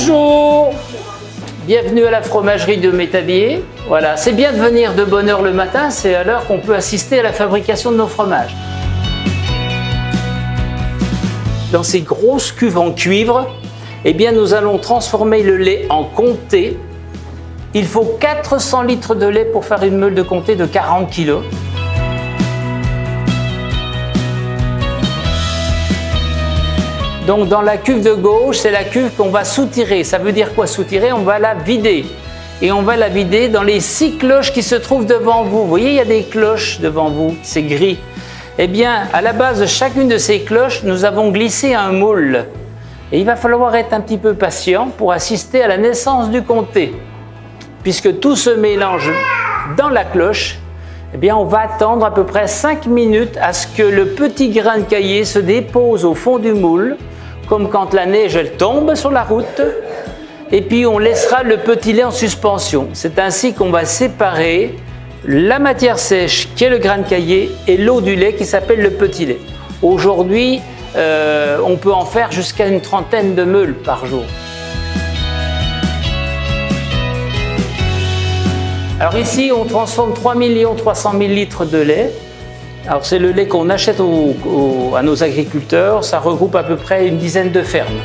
Bonjour, bienvenue à la fromagerie de Métabier. Voilà, c'est bien de venir de bonne heure le matin, c'est à l'heure qu'on peut assister à la fabrication de nos fromages. Dans ces grosses cuves en cuivre, eh bien, nous allons transformer le lait en comté. Il faut 400 litres de lait pour faire une meule de comté de 40 kg. Donc dans la cuve de gauche, c'est la cuve qu'on va soutirer. Ça veut dire quoi soutirer? On va la vider. Et on va la vider dans les 6 cloches qui se trouvent devant vous. Vous voyez, il y a des cloches devant vous, c'est gris. Eh bien, à la base de chacune de ces cloches, nous avons glissé un moule. Et il va falloir être un petit peu patient pour assister à la naissance du comté. Puisque tout se mélange dans la cloche, eh bien, on va attendre à peu près 5 minutes à ce que le petit grain de caillé se dépose au fond du moule, comme quand la neige elle tombe sur la route, et puis on laissera le petit lait en suspension. C'est ainsi qu'on va séparer la matière sèche qui est le grain de caillé et l'eau du lait qui s'appelle le petit lait. Aujourd'hui, on peut en faire jusqu'à une trentaine de meules par jour. Alors ici, on transforme 3 300 000 litres de lait. Alors c'est le lait qu'on achète à nos agriculteurs. Ça regroupe à peu près une dizaine de fermes.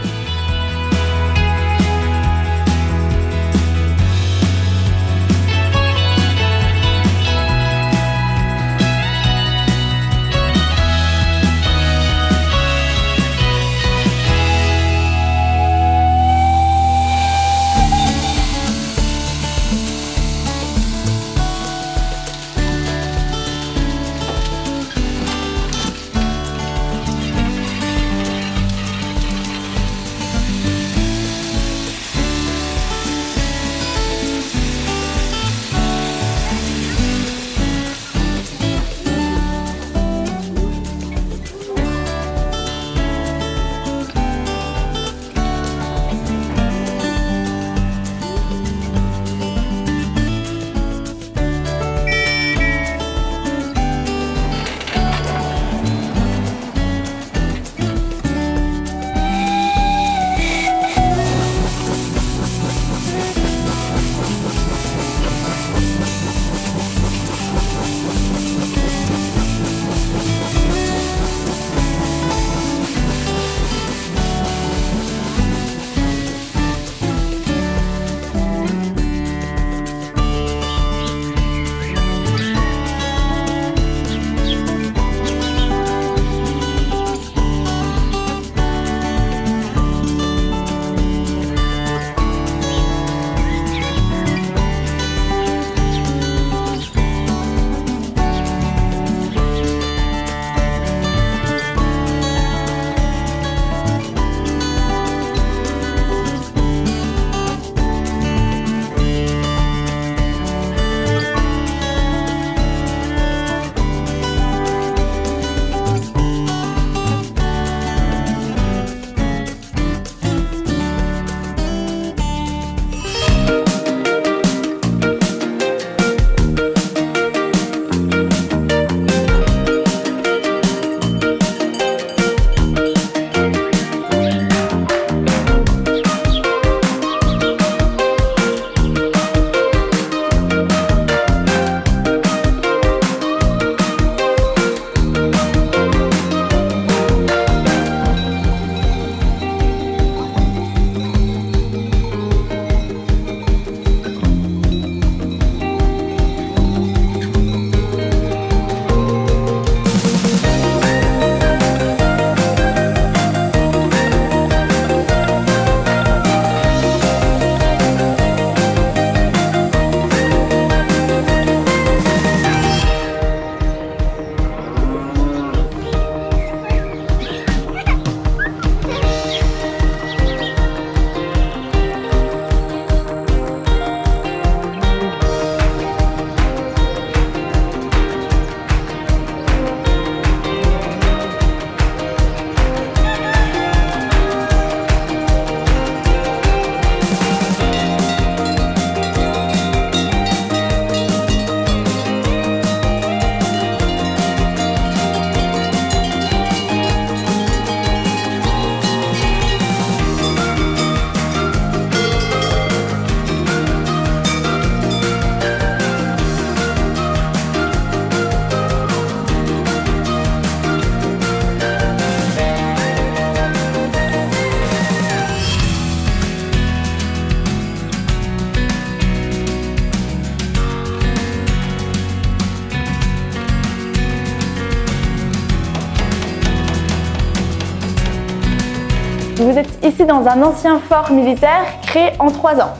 Vous êtes ici dans un ancien fort militaire créé en 3 ans,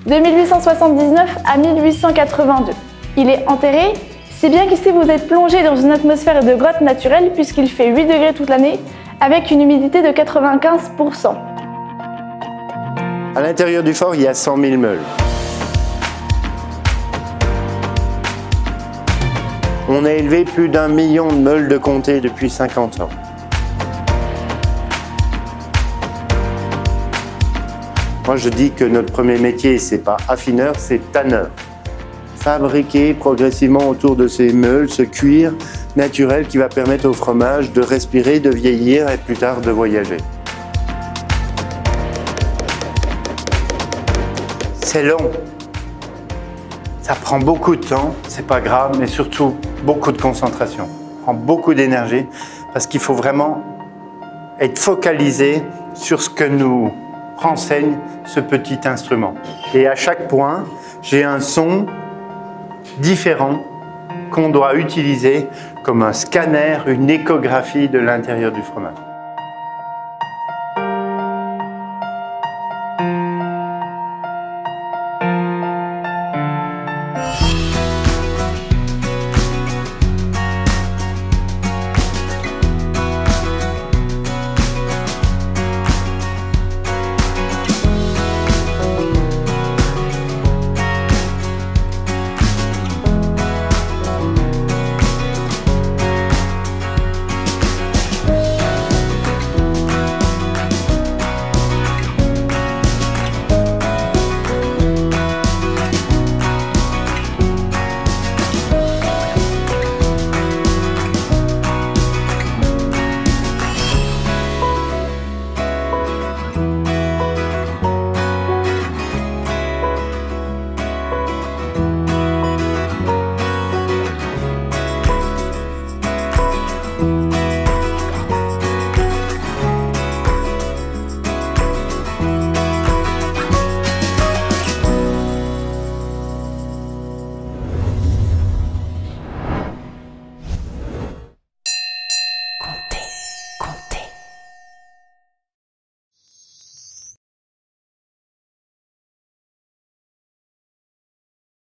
de 1879 à 1882. Il est enterré, si bien qu'ici vous êtes plongé dans une atmosphère de grotte naturelle puisqu'il fait 8 degrés toute l'année avec une humidité de 95%. À l'intérieur du fort, il y a 100 000 meules. On a élevé plus d'1 million de meules de comté depuis 50 ans. Moi, je dis que notre premier métier, c'est pas affineur, c'est tanneur. Fabriquer progressivement autour de ces meules ce cuir naturel qui va permettre au fromage de respirer, de vieillir et plus tard de voyager. C'est long. Ça prend beaucoup de temps, c'est pas grave, mais surtout beaucoup de concentration. Ça prend beaucoup d'énergie parce qu'il faut vraiment être focalisé sur ce que nous renseigne ce petit instrument. Et à chaque point, j'ai un son différent qu'on doit utiliser comme un scanner, une échographie de l'intérieur du fromage.